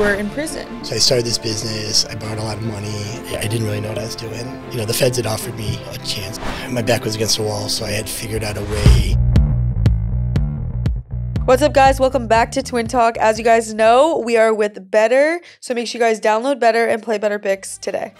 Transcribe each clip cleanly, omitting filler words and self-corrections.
were in prison. So I started this business. I borrowed a lot of money. I didn't really know what I was doing. You know, the feds had offered me a chance. My back was against the wall, so I had figured out a way. What's up, guys? Welcome back to Twin Talk. As you guys know, we are with Better, so make sure you guys download Better and play Better Picks today.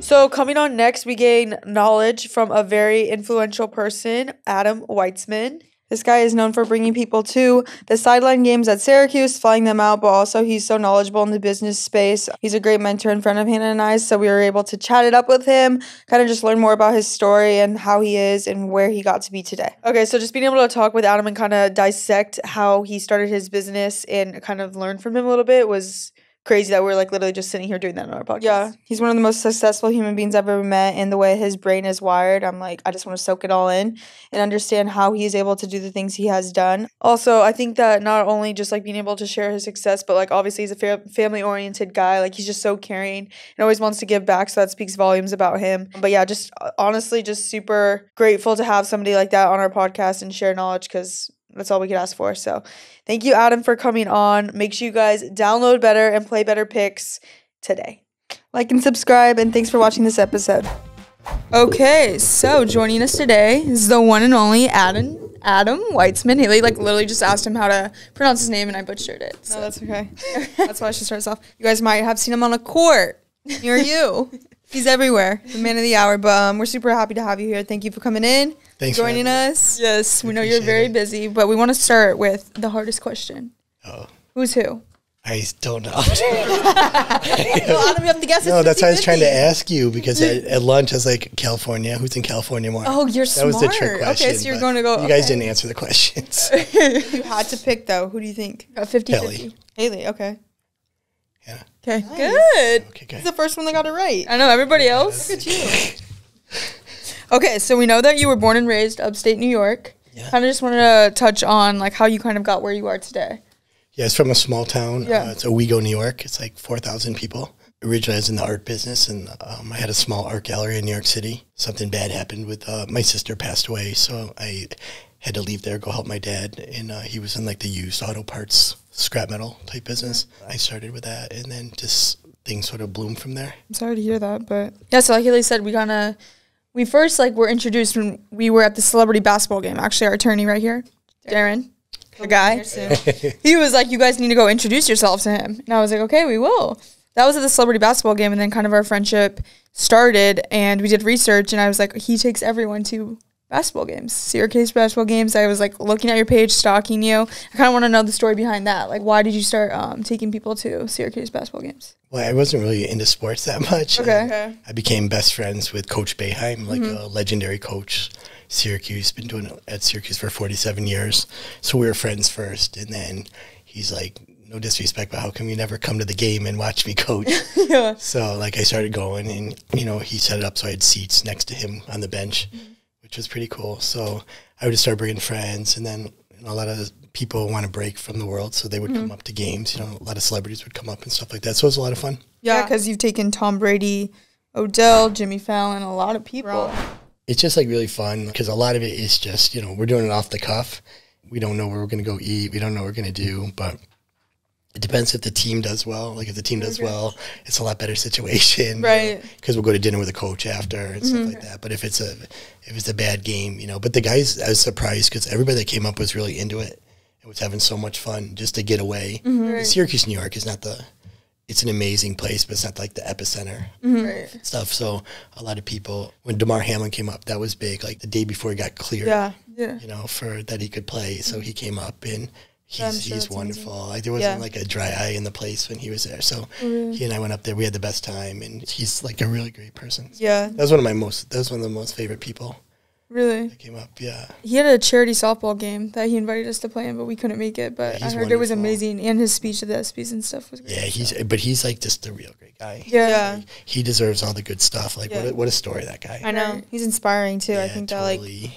So coming on next, we gain knowledge from a very influential person, Adam Weitsman. This guy is known for bringing people to the sideline games at Syracuse, flying them out, but also he's so knowledgeable in the business space. He's a great mentor in front of Hanna and I, so we were able to chat it up with him, kind of just learn more about his story and how he is and where he got to be today. Okay, so just being able to talk with Adam and kind of dissect how he started his business and kind of learn from him a little bit was crazy that we're like literally just sitting here doing that on our podcast. Yeah, he's one of the most successful human beings I've ever met, and the way his brain is wired, I'm like, I just want to soak it all in and understand how he's able to do the things he has done. Also, I think that not only just like being able to share his success, but like obviously he's a family-oriented guy. Like he's just so caring and always wants to give back, so that speaks volumes about him. But yeah, just honestly just super grateful to have somebody like that on our podcast and share knowledge, because that's all we could ask for. So thank you, Adam, for coming on. Make sure you guys download Better and play Better Picks today. Like and subscribe, and thanks for watching this episode. Okay, so joining us today is the one and only Adam Weitsman. Haley like literally just asked him how to pronounce his name, and I butchered it. So. No, that's okay. That's why I should start us off. You guys might have seen him on a court near you. He's everywhere, the man of the hour. But we're super happy to have you here. Thank you for coming in. Thanks joining us. Yes, we know you're very busy, but we want to start with the hardest question. Oh. Who's who? I don't know. Well, Adam, you have to guess. No, that's why I was trying to ask you, because at lunch I was like, California. Who's in California more? Oh, you're smart. That was the trick question. Okay, so you're going to go. You guys didn't answer the questions. You had to pick, though. Who do you think? 50-50. Haley, okay. Yeah. Okay, nice. Good. Okay, good. He's the first one that got it right. I know, everybody else. Look at you. Okay, so we know that you were born and raised upstate New York. Yeah. Kind of just wanted to touch on like how you kind of got where you are today. Yeah, it's from a small town. Yeah. It's Owego, New York. It's like 4,000 people. Originally, I was in the art business, and I had a small art gallery in New York City. Something bad happened with my sister passed away, so I had to leave there, go help my dad, and he was in like the used auto parts, scrap metal type business. I started with that, and then just things sort of bloomed from there. I'm sorry to hear that, but yeah. So like Haley said, we first like were introduced when we were at the celebrity basketball game. Actually, our attorney right here, Darren, the guy, he was like, "You guys need to go introduce yourselves to him," and I was like, "Okay, we will." That was at the celebrity basketball game, and then kind of our friendship started, and we did research, and I was like, he takes everyone to basketball games, Syracuse basketball games. I was like looking at your page, stalking you. I kind of want to know the story behind that. Like, why did you start taking people to Syracuse basketball games? Well, I wasn't really into sports that much. Okay. I became best friends with Coach Boeheim, like a legendary coach. Syracuse, been doing it at Syracuse for 47 years. So we were friends first, and then he's like, no disrespect, but how come you never come to the game and watch me coach? Yeah. So like I started going, and he set it up so I had seats next to him on the bench, which was pretty cool. So I would just start bringing friends, and then a lot of people want to break from the world, so they would come up to games. A lot of celebrities would come up and stuff like that. So it was a lot of fun. Yeah, because you've taken Tom Brady, Odell, Jimmy Fallon, a lot of people. It's just like really fun, because a lot of it is just, we're doing it off the cuff. We don't know where we're going to go eat. We don't know what we're going to do, but it depends if the team does well. Like if the team does well, it's a lot better situation, right? Because we'll go to dinner with a coach after and stuff like that. But if it's a bad game, But the guys, I was surprised because everybody that came up was really into it and was having so much fun just to get away. Right. Syracuse, New York is not it's an amazing place, but it's not like the epicenter stuff. So a lot of people, when Damar Hamlin came up, that was big. Like the day before he got cleared, for that he could play. So he came up, and he's wonderful. Like there wasn't like a dry eye in the place when he was there. So he and I went up there. We had the best time, and he's like a really great person. So that was one of the most favorite people. Really? That came up, yeah. He had a charity softball game that he invited us to play in, but we couldn't make it. But I heard it was amazing, and his speech at the ESPYs and stuff was great. Yeah, he's like just a real great guy. Yeah. Like, he deserves all the good stuff. Like, what a story, that guy. I know. He's inspiring, too. I think totally. That, like,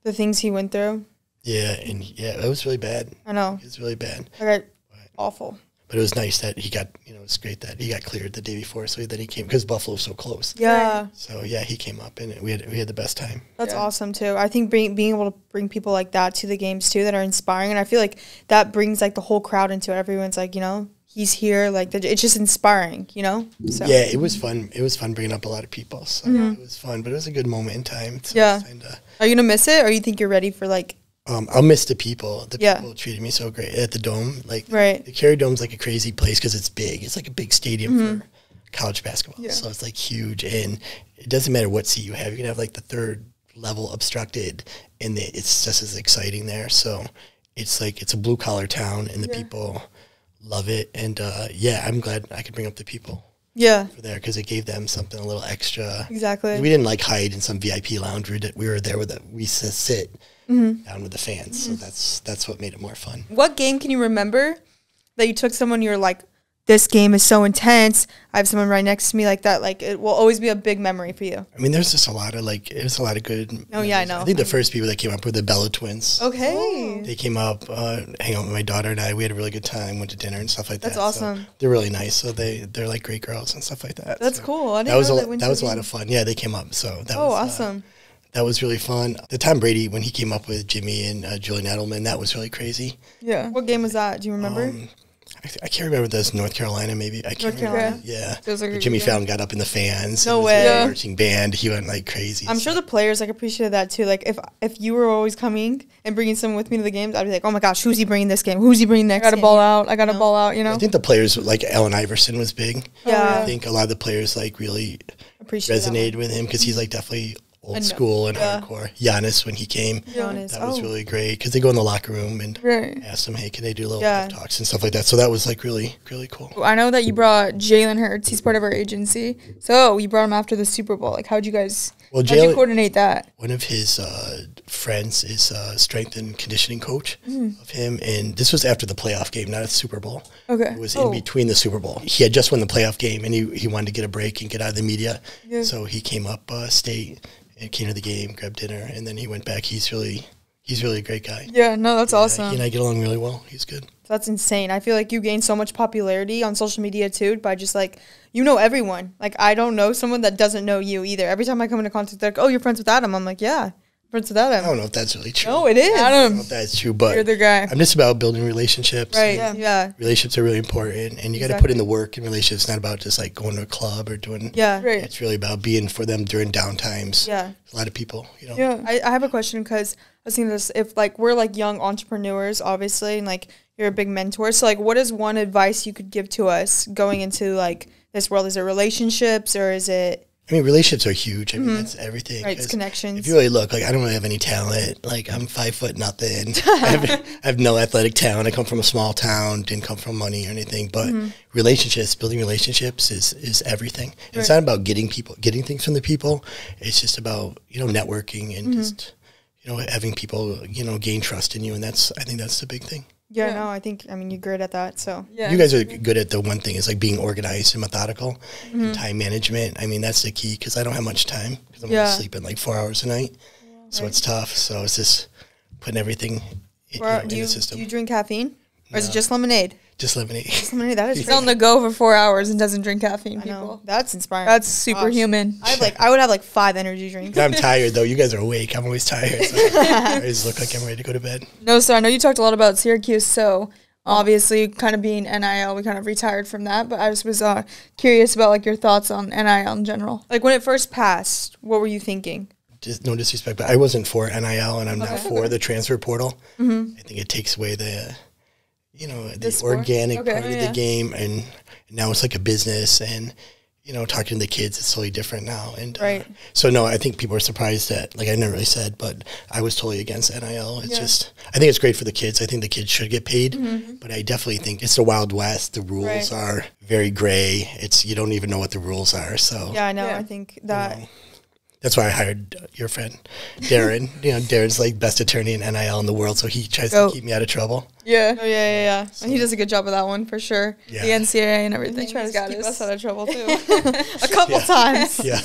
the things he went through. Yeah, and it was really bad. I know. It was really bad. Okay, awful. But it was nice that he got, it's great that he got cleared the day before, so that he came, because Buffalo was so close. Yeah. So, yeah, he came up, and we had the best time. That's awesome, too. I think being able to bring people like that to the games, too, that are inspiring, and I feel like that brings, like, the whole crowd into it. Everyone's like, he's here. Like, it's just inspiring, So. Yeah, it was fun. It was fun bringing up a lot of people, so it was fun. But it was a good moment in time. So yeah. Are you going to miss it, or you think you're ready for, like... I'll miss the people. The people treated me so great at the Dome. Like, the Cary Dome's like a crazy place because it's big. It's like a big stadium for college basketball. Yeah. So it's like huge, and it doesn't matter what seat you have. You can have like the third level obstructed, and it's just as exciting there. So it's like it's a blue collar town, and the people love it. And I'm glad I could bring up the people. Yeah, for there because it gave them something a little extra. Exactly. We didn't like hide in some VIP lounge. We were there with we sit. Down with the fans, so that's what made it more fun. What game can you remember that you took someone you're like, this game is so intense, I have someone right next to me like that, like it will always be a big memory for you? I mean, there's just a lot of good memories. I know. I think the first people that came up were the Bella Twins. Okay. They came up, hang out with my daughter and I. We had a really good time, went to dinner and stuff like that. That's awesome. So they're really nice, so they're like great girls and stuff like that. That's cool. I didn't know that was a lot of fun. Yeah, they came up, so that was awesome. That was really fun. The Tom Brady, when he came up with Jimmy and Julian Edelman, that was really crazy. Yeah. What game was that? Do you remember? I can't remember this. North Carolina, maybe. I can't remember. Yeah. Like Jimmy Fallon got up in the fans. No way. Like a marching band. He went like crazy. I'm sure the players like appreciated that too. Like if you were always coming and bringing someone with me to the games, I'd be like, oh my gosh, who's he bringing this game? Who's he bringing next? I got to ball out. I think the players like Allen Iverson was big. Yeah. I think a lot of the players like really resonated with him because he's like definitely old school and hardcore. Giannis, when he came, that was really great because they go in the locker room and ask them, hey, can they do little pep talks and stuff like that. So that was like really, really cool. I know that you brought Jalen Hurts. He's part of our agency. So you brought him after the Super Bowl. Like, how'd you you coordinate that? One of his friends is a strength and conditioning coach of him. And this was after the playoff game, not at the Super Bowl. Okay. It was in between the Super Bowl. He had just won the playoff game and he wanted to get a break and get out of the media. Yeah. So he came up state and came to the game, grabbed dinner, and then he went back. He's really a great guy. Yeah, no, that's awesome. He and I get along really well. He's good. That's insane. I feel like you gain so much popularity on social media, too, by just, like, everyone. Like, I don't know someone that doesn't know you either. Every time I come into contact, they're like, oh, you're friends with Adam. I'm like, yeah, friends with Adam. I don't know if that's really true. No, it is. Adam. I don't know if that's true, but you're the guy. I'm just about building relationships. Right, yeah. Relationships are really important, and you got to put in the work in relationships. It's not about just, like, going to a club or doing... Yeah, right. It's really about being for them during down times. Yeah. A lot of people, Yeah. I have a question because I was thinking this. If, like, we're, like, young entrepreneurs, obviously, and, like, you're a big mentor. So, like, what is one advice you could give to us going into, like, this world? Is it relationships or is it... I mean, relationships are huge. I mean, that's everything. Right, it's connections. If you really look, like, I don't really have any talent. Like, I'm 5'0" nothing. I have no athletic talent. I come from a small town, didn't come from money or anything. But relationships, building relationships is everything. Right. It's not about getting things from the people. It's just about, networking and just, having people, gain trust in you. And I think that's the big thing. Yeah, no, you're great at that, so. Yeah. You guys are good at the one thing is, like, being organized and methodical and time management. I mean, that's the key because I don't have much time because I'm only sleeping, like, 4 hours a night. So it's tough. So it's just putting everything in the system. Do you drink caffeine? Or is it just lemonade? Just lemonade. Just lemonade, that is He's on the go for 4 hours and doesn't drink caffeine, people. That's inspiring. That's superhuman. I would have, like, 5 energy drinks. I'm tired, though. You guys are awake. I'm always tired. So I always look like I'm ready to go to bed. No, so I know you talked a lot about Syracuse, so obviously kind of being NIL, we kind of retired from that, but I just was curious about, like, your thoughts on NIL in general. Like, when it first passed, what were you thinking? Just no disrespect, but I wasn't for NIL, and I'm not for the transfer portal. I think it takes away the organic part of the game, and now it's like a business, and talking to the kids, it's totally different now. And so no, I think people are surprised that, like, I never really said, but I was totally against NIL. It's just, I think it's great for the kids. I think the kids should get paid, but I definitely think it's the Wild West. The rules are very gray. You don't even know what the rules are. So yeah, I know. I think that. That's why I hired your friend, Darren. Darren's like best attorney in NIL in the world, so he tries to keep me out of trouble. Yeah. Oh, yeah. So. And he does a good job of that one, for sure. Yeah. The NCAA and everything. He tries to keep us out of trouble, too. A couple times. Yeah.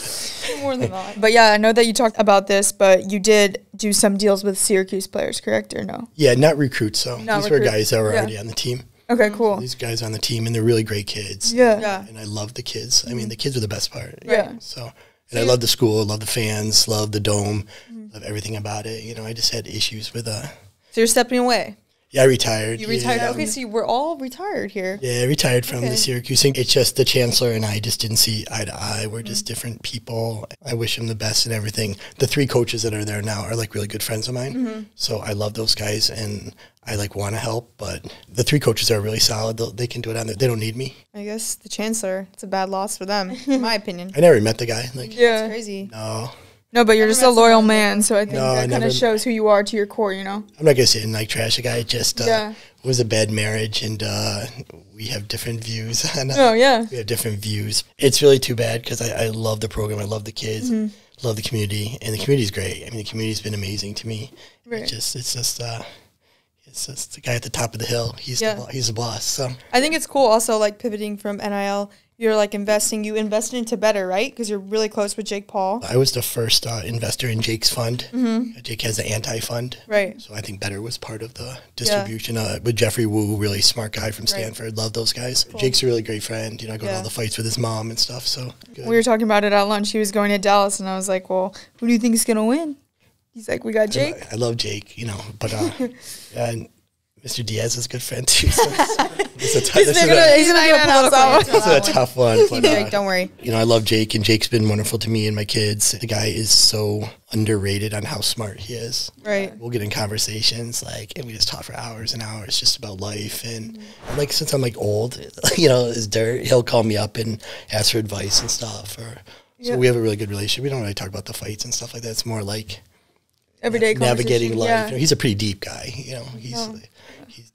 More than not. But, yeah, I know that you talked about this, but you did do some deals with Syracuse players, correct, or no? Yeah, not recruits, though. These were guys that were already on the team. Okay, cool. These guys on the team, and they're really great kids. Yeah. And I love the kids. I mean, the kids are the best part. Yeah. So, and I love the school, love the fans, love the dome, love everything about it. You know, I just had issues with So you're stepping away. Yeah, I retired. You retired. Yeah. Okay, so we're all retired here. Yeah, I retired from the Syracuse thing. It's just the chancellor and I just didn't see eye to eye. We're just different people. I wish him the best and everything. The 3 coaches that are there now are like really good friends of mine. So I love those guys and I like want to help, but the 3 coaches are really solid. They can do it on their, they don't need me. I guess the chancellor, it's a bad loss for them, in my opinion. I never met the guy. Like, Yeah. It's crazy. no, but you're just a loyal man, so I think No, that I kind never- of shows who you are to your core, you know? I'm not going to sit and like trash a guy. It just Yeah. it was a bad marriage and we have different views. On, Oh, yeah. We have different views. It's really too bad because I love the program. I love the kids, love the community, and the community's great. I mean, the community's been amazing to me. Right. It's just the guy at the top of the hill. He's the boss. So I think it's cool also, like, pivoting from NIL. You're, like, you invested into Better, right? Because you're really close with Jake Paul. I was the first investor in Jake's fund. Jake has the anti-fund. Right. So I think Better was part of the distribution with Jeffrey Wu, really smart guy from Stanford. Love those guys. Cool. Jake's a really great friend. You know, I go to all the fights with his mom and stuff. So good. We were talking about it at lunch. He was going to Dallas, and I was like, well, who do you think is going to win? He's like, we got Jake. I love Jake, you know, but and Mr. Diaz is a good friend too. So this is a tough one. But, Jake, don't worry. You know, I love Jake, and Jake's been wonderful to me and my kids. The guy is so underrated on how smart he is. Right. We'll get in conversations and we just talk for hours and hours just about life. And like, since I'm like old, you know, as dirt, he'll call me up and ask for advice and stuff. So we have a really good relationship. We don't really talk about the fights and stuff like that. It's more like Everyday navigating life. Yeah. You know, he's a pretty deep guy. You know, he's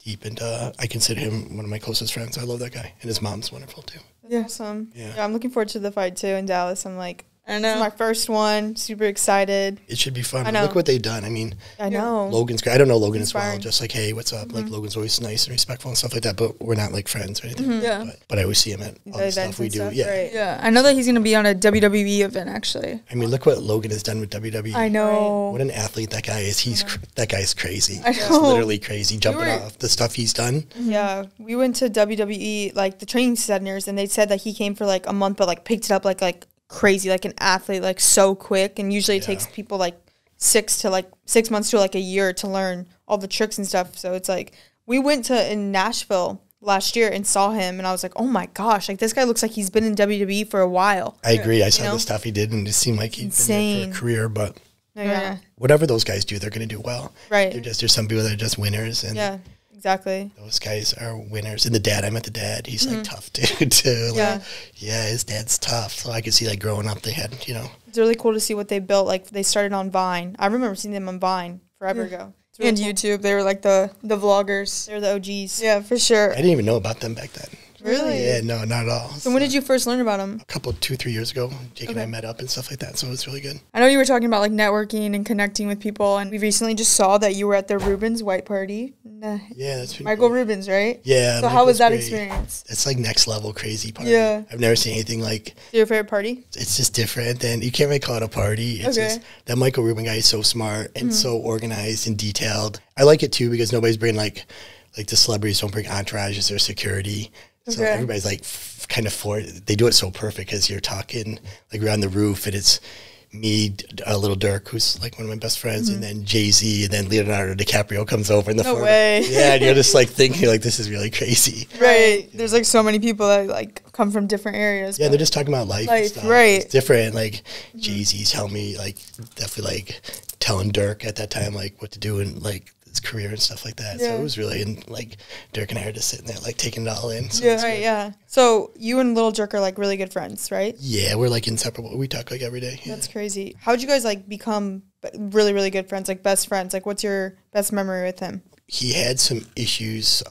deep, and I consider him one of my closest friends. I love that guy, and his mom's wonderful too. Yeah. Awesome. Yeah. I'm looking forward to the fight too in Dallas. I'm like, I this know. is my first one. Super excited. It should be fun. I know. Look what they've done. I mean, I know. Logan's great. I don't know Logan as well. Inspiring. Just like, hey, what's up? Like, Logan's always nice and respectful and stuff like that, but we're not like friends or anything. Yeah. But I always see him at all the stuff we do. Yeah. Right. Yeah, I know that he's going to be on a WWE event, actually. I mean, look what Logan has done with WWE. I know. What an athlete that guy is. That guy's crazy. I He's know. literally crazy, jumping off the stuff he's done. Yeah, we went to WWE, like the training centers, and they said that he came for like a month, but like picked it up like crazy, like an athlete, like so quick. And usually it takes people like 6 months to like a year to learn all the tricks and stuff. So it's like we went in Nashville last year and saw him, and I was like, oh my gosh, like this guy looks like he's been in WWE for a while. I agree. I saw the stuff he did, and it seemed like he'd been there for a career, but Yeah. whatever those guys do, they're going to do well. Right. There's some people that are just winners, and Yeah. Exactly. those guys are winners. And I met the dad. He's like tough dude too. Like, his dad's tough. So I could see like growing up, they had, you know. It's really cool to see what they built. Like they started on Vine. I remember seeing them on Vine forever ago. It's really And cool. YouTube, they were like the vloggers. They're the OGs. Yeah, for sure. I didn't even know about them back then. Really? Yeah, no, not at all. So when did you first learn about them? A couple, 2-3 years ago, Jake and I met up and stuff like that. So it's really good. I know you were talking about like networking and connecting with people, and we recently just saw that you were at the Rubin's white party. Yeah, that's pretty Michael great. Rubin's, right? Yeah. So how was that great. experience? It's like next level crazy party. Yeah. I've never seen anything like. Your favorite party? It's just different, and you can't really call it a party. It's just that Michael Rubin guy is so smart and so organized and detailed. I like it too because nobody's bringing like the celebrities don't bring entourages or security. So everybody's like kind of they do it so perfect because you're talking like we're on the roof and it's me, Lil Durk, who's like one of my best friends, and then Jay-Z, and then Leonardo DiCaprio comes over in the front. way. Yeah, and you're just like thinking like this is really crazy. Right. There's like so many people that like come from different areas. Yeah, they're just talking about life and stuff. Right. It's different. Like Jay-Z's telling me like definitely like telling Durk at that time like what to do and like his career and stuff like that. So it was really, and like Durk and I are just sitting there like taking it all in. So it's good. Yeah. So you and Lil Durk are like really good friends, right? Yeah, we're like inseparable. We talk like every day. Yeah. That's crazy. How'd you guys like become really, really good friends, like best friends? Like what's your best memory with him? He had some issues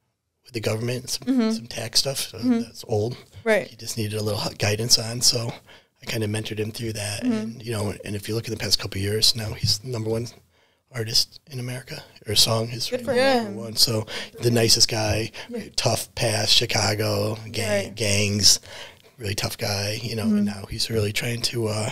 with the government, some tax stuff. So that's old. Right. He just needed a little number 1 so I kind of mentored him through that. And, you know, and if you look at the past couple of years, now he's #1 artist in America, or song is Good for number 1. So the nicest guy, tough past, Chicago, gangs, really tough guy, you know, and now he's really trying to,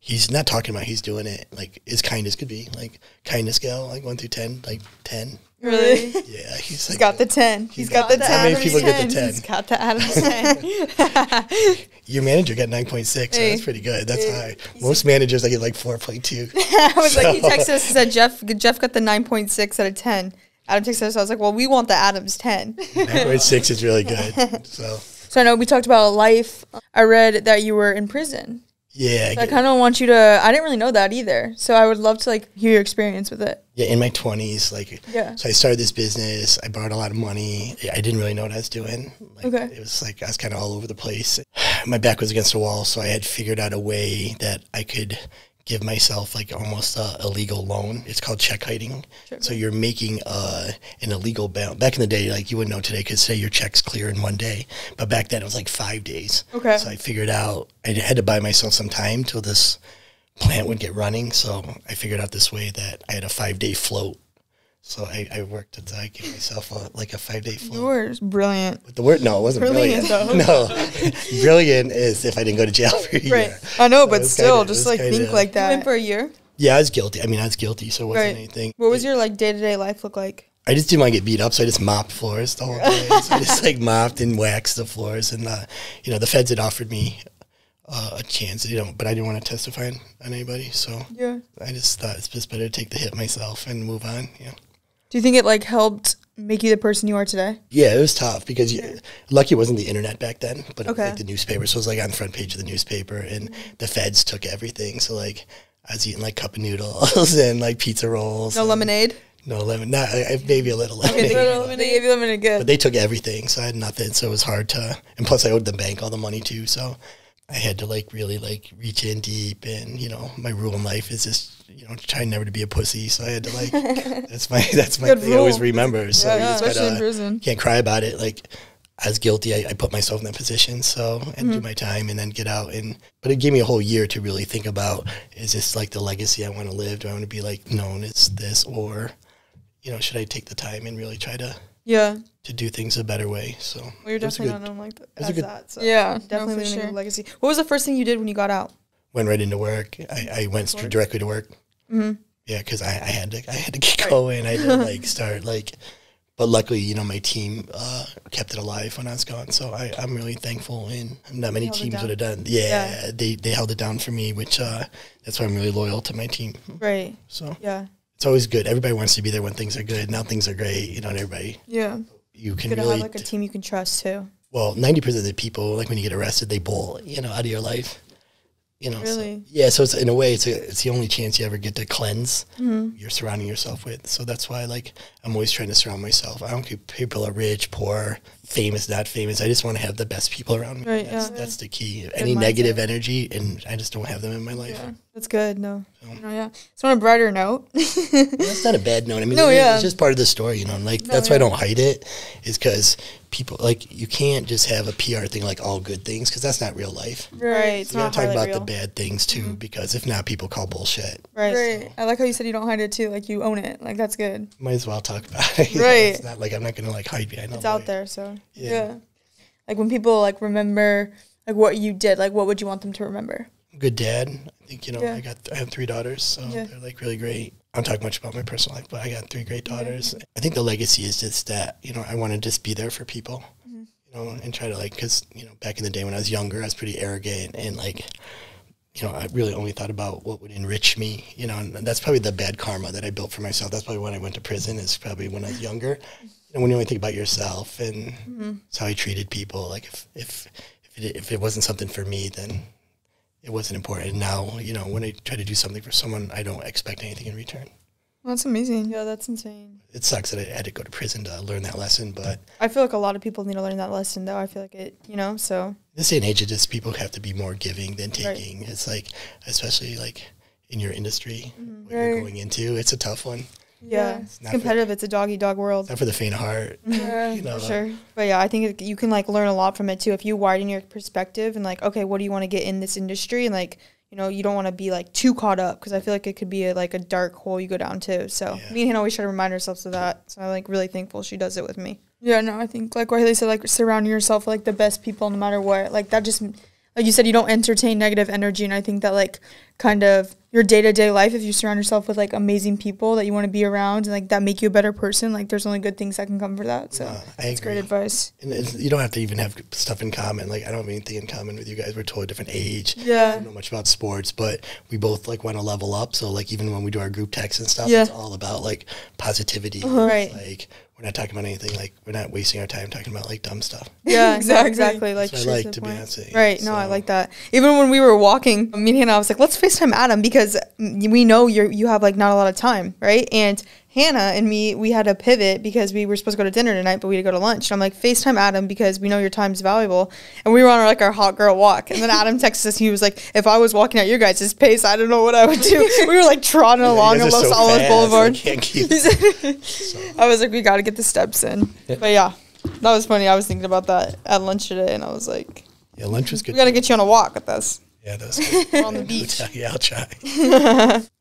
he's not talking about, he's doing it, like, as kind as could be. Like, kindness scale, like, 1 through 10, like, 10. Really? Yeah, he's He's got the 10. He's got the 10. How many people get the 10? He's got the Adam's 10. Your manager got 9.6, so that's pretty good. That's high. Most managers, I get like 4.2. I was like, he texted us and said, Jeff got the 9.6 out of 10. Adam texted us, so I was like, well, we want the Adam's 10. 9.6 is really good. So I know we talked about life. I read that you were in prison. yeah. So I kind of want you to, I didn't really know that either. So I would love to like hear your experience with it. Yeah, in my 20s, like, Yeah. so I started this business. I borrowed a lot of money. I didn't really know what I was doing. Like, Okay. It was like I was kind of all over the place. My back was against the wall, so I had figured out a way that I could give myself like almost a legal loan. It's called check hiding. Sure. So you're making an illegal balance. Back in the day, like you wouldn't know today because say your check's clear in 1 day. But back then it was like 5 days. Okay. So I figured out I had to buy myself some time till this plant would get running. So I figured out this way that I had a 5-day float. So I worked until I gave myself a 5-day float. You were brilliant. But the word, no, it wasn't brilliant. No, brilliant is if I didn't go to jail for a year. Right. I know, So but it was still, kinda- just it was like kinda- think like that. You went for a year? Yeah, I was guilty. I mean, I was guilty, so it wasn't Right. anything. What was your like day-to-day life look like? I just didn't want to get beat up, so I just mopped floors the whole day. So I just like mopped and waxed the floors, and the feds had offered me a chance, but I didn't want to testify on anybody, so Yeah. I just thought it's just better to take the hit myself and move on. Yeah. Do you think it like helped make you the person you are today? Yeah, it was tough because lucky it wasn't the internet back then, but it was Okay. like the newspaper. So it was like on the front page of the newspaper, and the feds took everything. So like I was eating like cup of noodles and like pizza rolls. No lemonade? No lemon. Not maybe a little lemonade. They gave you lemonade good. But they took everything, so I had nothing. So it was hard to, and plus I owed the bank all the money too. So I had to like really like reach in deep, and my rule in life is just try never to be a pussy. So I had to like that's my Good thing I always rule. remember. So you just especially in gotta, prison. can't cry about it. Like I was guilty. I put myself in that position. So and do my time and then get out. But it gave me a whole year to really think about: is this like the legacy I want to live? Do I want to be like known as this, or should I take the time and really try to do things a better way? So Well, you're definitely not known like that. So Yeah, definitely for leaving sure. a legacy. What was the first thing you did when you got out? went right into work. I went directly to work. Mm-hmm. Yeah, because I had to get going. I had to like start like, but luckily, my team kept it alive when I was gone. So I'm really thankful, and not many teams would have done. Yeah, they held it down for me, which that's why I'm really loyal to my team. Right. So Yeah. it's always good. Everybody wants to be there when things are good. Now things are great, and everybody. Yeah. You can Good to really have like a team you can trust too. Well, 90% of the people, like when you get arrested, they bowl, out of your life. Really? So, yeah. So it's in a way, it's the only chance you ever get to cleanse you're surrounding yourself with. So that's why, like, I'm always trying to surround myself. I don't care if people are rich, poor, famous, not famous. I just want to have the best people around me. Right, That's the key. Any negative energy, and I just don't have them in my life. Yeah. That's good. No. Oh, yeah. So on a brighter note. That's not a bad note. I mean, it's just part of the story, Like, that's why I don't hide it, is because people, like, you can't just have a PR thing, like, all good things, because that's not real life. Right. It's You not gotta talk about real. the bad things, too, because if not, people call bullshit. Right. Right. I like how you said you don't hide it too. Like you own it. Like that's good. Might as well talk about it. Right. It's not like I'm not going to, like, hide behind It's out there, so. Yeah. Like when people like remember like what you did, like what would you want them to remember? Good dad. I think, Yeah. I have 3 daughters, so they're, like, really great. I don't talk much about my personal life, but I got 3 great daughters. I think the legacy is just that, I want to just be there for people, and try to, like, because, back in the day when I was younger, I was pretty arrogant and, like, I really only thought about what would enrich me, and that's probably the bad karma that I built for myself. That's probably when I went to prison, is probably when I was younger. And when you only think about yourself, and it's how I treated people. Like, if it wasn't something for me, then it wasn't important. And now, when I try to do something for someone, I don't expect anything in return. Well, that's amazing. Yeah, that's insane. It sucks that I had to go to prison to learn that lesson, but I feel like a lot of people need to learn that lesson, though. I feel like it, so. this day and age, it just people have to be more giving than taking. Right. It's like, especially like in your industry, what you're going into, it's a tough one. Yeah, it's competitive. It's a dog-eat-dog world. Not for the faint of heart. For sure. But yeah, I think you can like learn a lot from it too if you widen your perspective and like, okay, what do you want to get in this industry? And like, you don't want to be like too caught up, because I feel like it could be a dark hole you go down to. So me and Hannah always try to remind ourselves of that. So I'm like really thankful she does it with me. Yeah, no, I think like what Haley said, like surrounding yourself with like the best people no matter what. Like that just like you said, you don't entertain negative energy. And I think that like kind of your day-to-day life, if you surround yourself with like amazing people that you want to be around and like that make you a better person, like there's only good things that can come for that. So that's great advice. And you don't have to even have stuff in common. Like I don't have anything in common with you guys. We're totally different age. Yeah. I don't know much about sports, but we both like want to level up. So like even when we do our group texts and stuff, it's all about like positivity. Right. Like we're not talking about anything, like we're not wasting our time talking about like dumb stuff. Yeah, exactly. Like that's what I like, to be honest with you. Right. No, I like that. Even when we were walking, me and Hannah, I was like, let's FaceTime Adam because we know you have like not a lot of time, right? And Hannah and me, we had to pivot because we were supposed to go to dinner tonight, but we had to go to lunch. And I'm like, FaceTime Adam because we know your time's valuable. And we were on our hot girl walk. And then Adam texted us. He was like, if I was walking at your guys' pace, I don't know what I would do. We were like trotting along on Los Alamos Boulevard. I can't keep I was like, we got to get the steps in. But yeah, that was funny. I was thinking about that at lunch today. And I was like, yeah, lunch was good. We got to get you on a walk with us. Yeah, that was good. We're on the beach. Yeah, I'll try.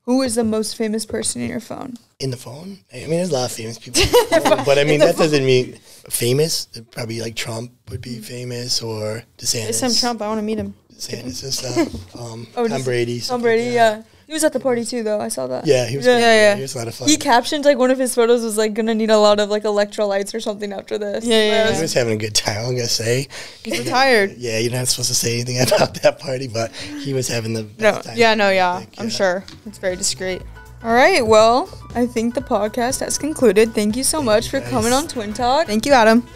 Who is the most famous person in your phone? In the phone? I mean, there's a lot of famous people. But I mean, that doesn't mean famous. Probably like Trump would be famous or DeSantis. It's some Trump. I want to meet him. DeSantis and stuff. Tom Brady. Tom Brady, yeah. He was at the party too, though. I saw that. Yeah, he was. Yeah. He was a lot of fun. He captioned like one of his photos was like gonna need a lot of like electrolytes or something after this. Yeah. He was having a good time. I'm gonna say. He's retired. Yeah, you're not supposed to say anything about that party, but he was having the best time. I'm sure it's very discreet. All right, well, I think the podcast has concluded. Thank you so much for coming on Twin Talk. Thank you, Adam.